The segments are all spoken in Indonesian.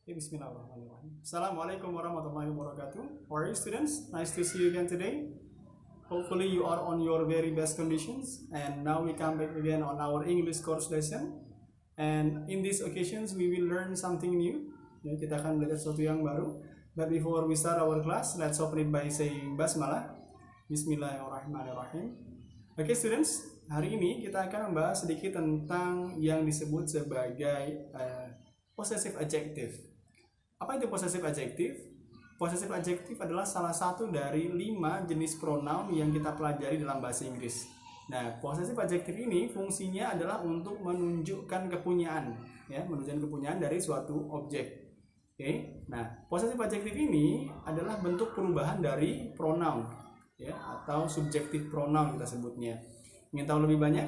Bismillahirrahmanirrahim. Assalamualaikum warahmatullahi wabarakatuh. How are you, students? Nice to see you again today. Hopefully you are on your very best conditions. And now we come back again on our English course lesson. And in these occasions we will learn something new. Ya, kita akan belajar sesuatu yang baru. But before we start our class, let's open it by saying basmalah. Bismillahirrahmanirrahim. Okay, students, hari ini kita akan membahas sedikit tentang yang disebut sebagai possessive adjective. Apa itu possessive adjective? Possessive adjective adalah salah satu dari 5 jenis pronoun yang kita pelajari dalam bahasa Inggris. Nah, possessive adjective ini fungsinya adalah untuk menunjukkan kepunyaan, ya, menunjukkan kepunyaan dari suatu objek. Oke. Nah, possessive adjective ini adalah bentuk perubahan dari pronoun, ya, atau subjektif pronoun kita sebutnya. Ingin tahu lebih banyak?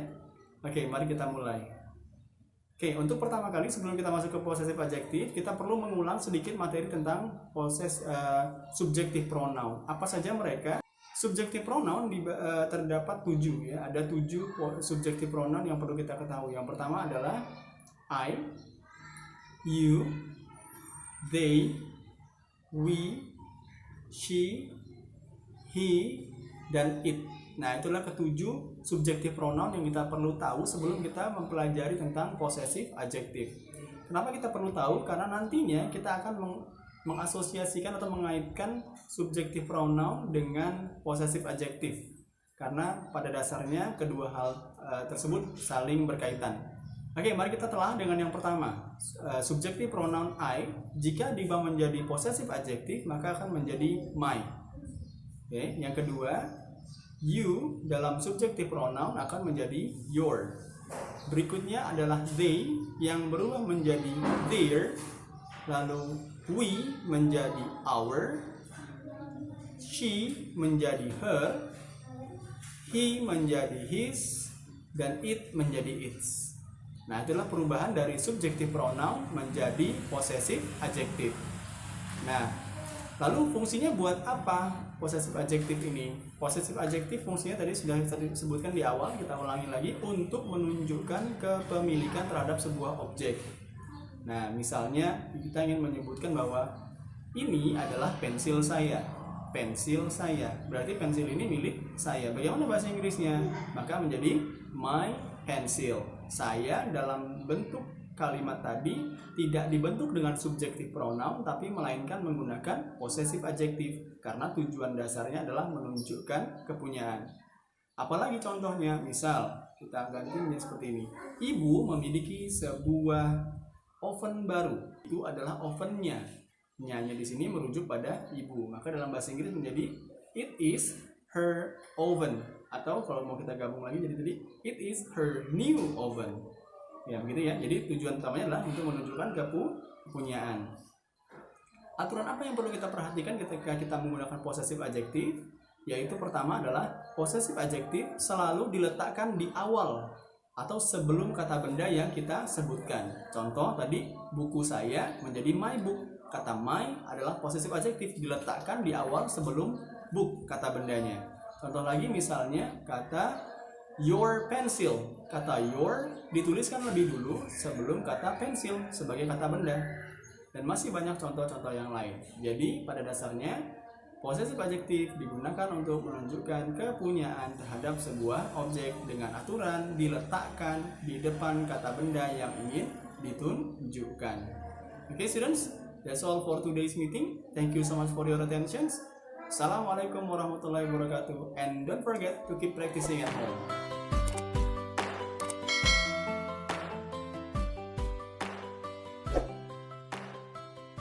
Oke, mari kita mulai. Oke, untuk pertama kali sebelum kita masuk ke possessive adjective, kita perlu mengulang sedikit materi tentang subjektif pronoun. Apa saja mereka? Subjektif pronoun terdapat 7, ya. Ada 7 subjektif pronoun yang perlu kita ketahui. Yang pertama adalah I, you, they, we, she, he, dan it. Nah, itulah ketujuh subjektif pronoun yang kita perlu tahu sebelum kita mempelajari tentang possessive adjective. Kenapa kita perlu tahu? Karena nantinya kita akan mengasosiasikan atau mengaitkan subjektif pronoun dengan possessive adjective. Karena pada dasarnya kedua hal tersebut saling berkaitan. Oke, mari kita telah dengan yang pertama. Subjektif pronoun I, jika diubah menjadi possessive adjective, maka akan menjadi my. Oke, yang kedua, you dalam subjektif pronoun akan menjadi your. Berikutnya adalah they yang berubah menjadi their. Lalu we menjadi our. She menjadi her. He menjadi his. Dan it menjadi its. Nah, itulah perubahan dari subjektif pronoun menjadi possessive adjective. Nah, lalu fungsinya buat apa possessive adjective ini? Possessive adjective fungsinya tadi sudah disebutkan di awal, kita ulangi lagi, untuk menunjukkan kepemilikan terhadap sebuah objek. Nah, misalnya kita ingin menyebutkan bahwa ini adalah pensil saya. Pensil saya. Berarti pensil ini milik saya. Bagaimana bahasa Inggrisnya? Maka menjadi my pencil. Saya dalam bentuk kalimat tadi tidak dibentuk dengan subjektif pronoun, tapi melainkan menggunakan possessive adjective karena tujuan dasarnya adalah menunjukkan kepunyaan. Apalagi contohnya, misal kita gantinya seperti ini. Ibu memiliki sebuah oven baru. Itu adalah ovennya. Nya di sini merujuk pada ibu. Maka dalam bahasa Inggris menjadi it is her oven. Atau kalau mau kita gabung lagi jadi tadi it is her new oven. Ya begitu ya. Jadi tujuan utamanya adalah untuk menunjukkan kepunyaan. Aturan apa yang perlu kita perhatikan ketika kita menggunakan possessive adjective? Yaitu pertama adalah possessive adjective selalu diletakkan di awal atau sebelum kata benda yang kita sebutkan. Contoh tadi buku saya menjadi my book. Kata my adalah possessive adjective, diletakkan di awal sebelum book kata bendanya. Contoh lagi misalnya kata your pencil. Kata your dituliskan lebih dulu sebelum kata pencil sebagai kata benda. Dan masih banyak contoh-contoh yang lain. Jadi pada dasarnya possessive adjective digunakan untuk menunjukkan kepunyaan terhadap sebuah objek dengan aturan diletakkan di depan kata benda yang ingin ditunjukkan. Okay, students, that's all for today's meeting. Thank you so much for your attention. Assalamualaikum warahmatullahi wabarakatuh. And don't forget to keep practicing at home.